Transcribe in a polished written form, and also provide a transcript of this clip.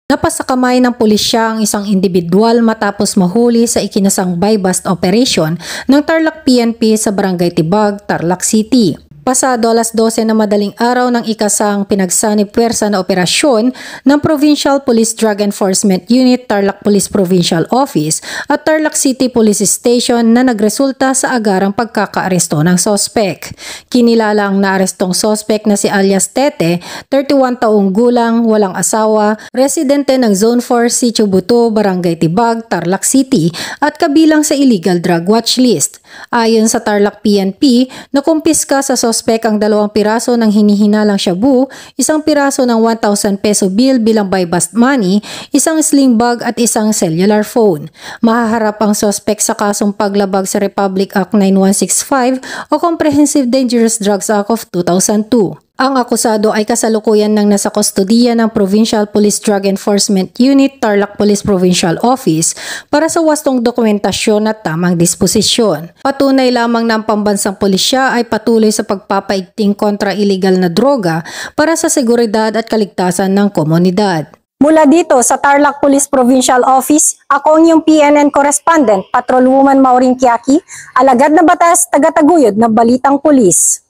Napasakamay ng pulisya ang isang individual matapos mahuli sa ikinasang buy-bust operation ng Tarlac PNP sa Barangay Tibag, Tarlac City. Pasado alas 12 na madaling araw ng ikasang pinagsanib puwersa na operasyon ng Provincial Police Drug Enforcement Unit, Tarlac Police Provincial Office at Tarlac City Police Station na nagresulta sa agarang pagkakaaresto ng sospek. Kinilala ang naarestong sospek na si alias Tete, 31 taong gulang, walang asawa, residente ng Zone 4 Sitio Buto, Barangay Tibag, Tarlac City at kabilang sa illegal drug watch list. Ayon sa Tarlac PNP, nakumpiska sa sospek ang 2 piraso ng hinihinalang shabu, 1 piraso ng 1,000 peso bill bilang buy-bust money, 1 sling bag at 1 cellular phone. Mahaharap ang sospek sa kasong paglabag sa Republic Act 9165 o Comprehensive Dangerous Drugs Act of 2002. Ang akusado ay kasalukuyan ng nasa kustodiya ng Provincial Police Drug Enforcement Unit, Tarlac Police Provincial Office para sa wastong dokumentasyon at tamang disposisyon. Patunay lamang ng pambansang pulisya ay patuloy sa pagpapaigting kontra iligal na droga para sa seguridad at kaligtasan ng komunidad. Mula dito sa Tarlac Police Provincial Office, ako ang iyong PNN correspondent, Patrolwoman Maureen Kiaki, alagad na batas, taga-taguyod ng Balitang Pulis.